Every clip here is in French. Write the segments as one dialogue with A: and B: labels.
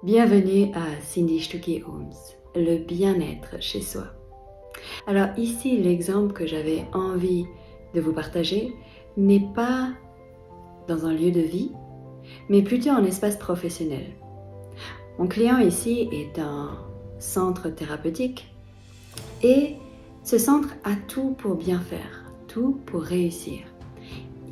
A: Bienvenue à Cindy Stuckey Homes, le bien-être chez soi. Alors ici, l'exemple que j'avais envie de vous partager n'est pas dans un lieu de vie, mais plutôt un espace professionnel. Mon client ici est un centre thérapeutique et ce centre a tout pour bien faire, tout pour réussir.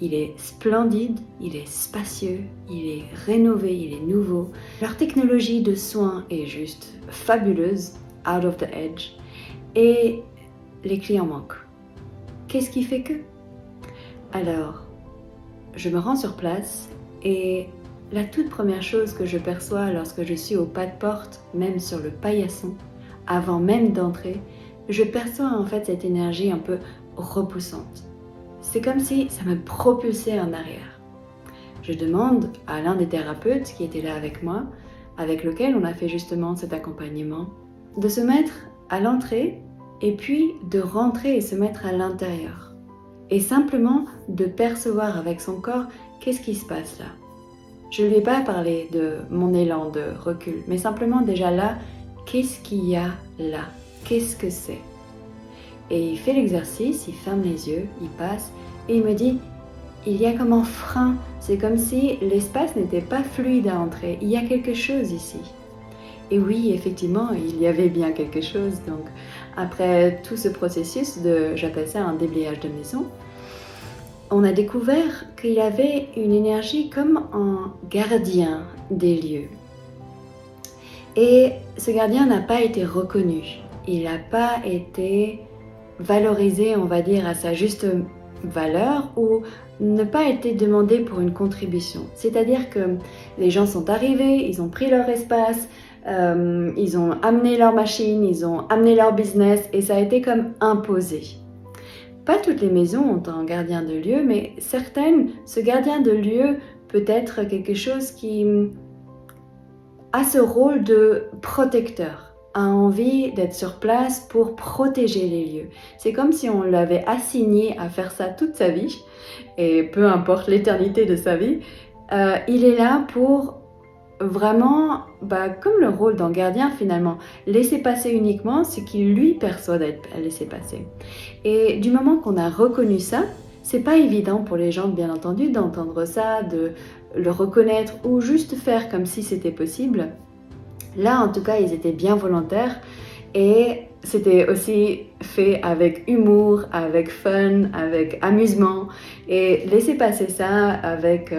A: Il est splendide, il est spacieux, il est rénové, il est nouveau. Leur technologie de soins est juste fabuleuse, out of the edge, et les clients manquent. Qu'est-ce qui fait que? Alors, je me rends sur place et la toute première chose que je perçois lorsque je suis au pas de porte, même sur le paillasson, avant même d'entrer, je perçois en fait cette énergie un peu repoussante. C'est comme si ça me propulsait en arrière. Je demande à l'un des thérapeutes qui était là avec moi, avec lequel on a fait justement cet accompagnement, de se mettre à l'entrée et puis de rentrer et se mettre à l'intérieur. Et simplement de percevoir avec son corps qu'est-ce qui se passe là. Je ne lui ai pas parlé de mon élan de recul, mais simplement déjà là, qu'est-ce qu'il y a là? Qu'est-ce que c'est? Et il fait l'exercice, il ferme les yeux, il passe et il me dit, il y a comme un frein, c'est comme si l'espace n'était pas fluide à entrer, il y a quelque chose ici. Et oui, effectivement, il y avait bien quelque chose. Donc après tout ce processus de, j'appelle ça un déblayage de maison, on a découvert qu'il y avait une énergie comme un gardien des lieux. Et ce gardien n'a pas été reconnu, il n'a pas été valorisé, on va dire, à sa juste valeur ou ne pas été demandé pour une contribution. C'est-à-dire que les gens sont arrivés, ils ont pris leur espace, ils ont amené leur machine, ils ont amené leur business et ça a été comme imposé. Pas toutes les maisons ont un gardien de lieu, mais certaines, ce gardien de lieu peut être quelque chose qui a ce rôle de protecteur, a envie d'être sur place pour protéger les lieux. C'est comme si on l'avait assigné à faire ça toute sa vie, et peu importe l'éternité de sa vie, il est là pour vraiment, comme le rôle d'un gardien finalement, laisser passer uniquement ce qu'il lui perçoit d'être laissé passer. Et du moment qu'on a reconnu ça, c'est pas évident pour les gens, bien entendu, d'entendre ça, de le reconnaître ou juste faire comme si c'était possible. Là, en tout cas, ils étaient bien volontaires et c'était aussi fait avec humour, avec fun, avec amusement et laisser passer ça avec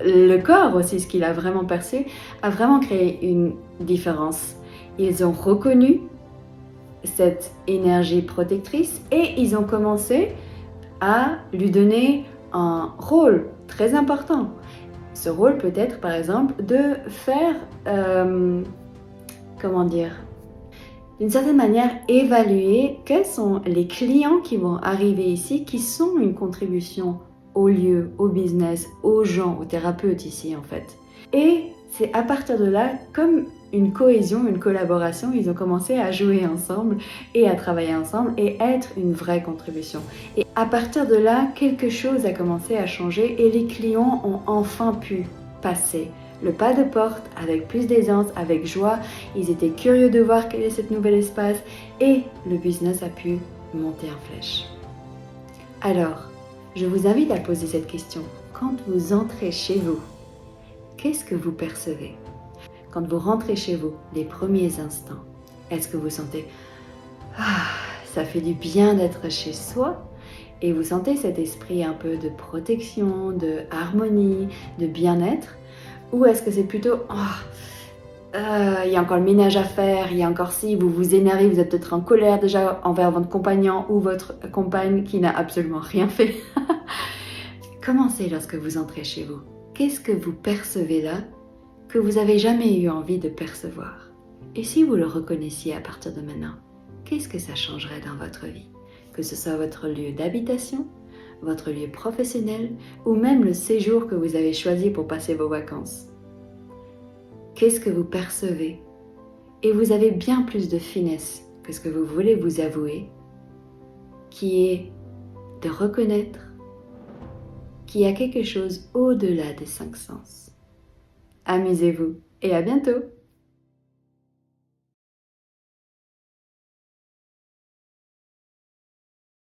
A: le corps aussi, ce qu'il a vraiment perçu, a vraiment créé une différence. Ils ont reconnu cette énergie protectrice et ils ont commencé à lui donner un rôle très important. Ce rôle peut être par exemple de faire, d'une certaine manière évaluer quels sont les clients qui vont arriver ici, qui sont une contribution au lieu, au business, aux gens, aux thérapeutes ici en fait. Et c'est à partir de là, comme une cohésion, une collaboration, ils ont commencé à jouer ensemble et à travailler ensemble et être une vraie contribution. Et à partir de là, quelque chose a commencé à changer et les clients ont enfin pu passer le pas de porte avec plus d'aisance, avec joie. Ils étaient curieux de voir quel est cet nouvel espace et le business a pu monter en flèche. Alors, je vous invite à poser cette question. Quand vous entrez chez vous, qu'est-ce que vous percevez? Quand vous rentrez chez vous, les premiers instants, est-ce que vous sentez « Ah, ça fait du bien d'être chez soi » et vous sentez cet esprit un peu de protection, de harmonie, de bien-être? Ou est-ce que c'est plutôt « Oh, il y a encore le ménage à faire, il y a encore ci, vous vous énervez, vous êtes peut-être en colère déjà envers votre compagnon ou votre compagne qui n'a absolument rien fait. » Comment c'est lorsque vous entrez chez vous? Qu'est-ce que vous percevez là que vous n'avez jamais eu envie de percevoir? Et si vous le reconnaissiez à partir de maintenant, qu'est-ce que ça changerait dans votre vie? Que ce soit votre lieu d'habitation, votre lieu professionnel ou même le séjour que vous avez choisi pour passer vos vacances. Qu'est-ce que vous percevez? Et vous avez bien plus de finesse que ce que vous voulez vous avouer, qui est de reconnaître qu'il y a quelque chose au-delà des 5 sens. Amusez-vous. et à bientôt!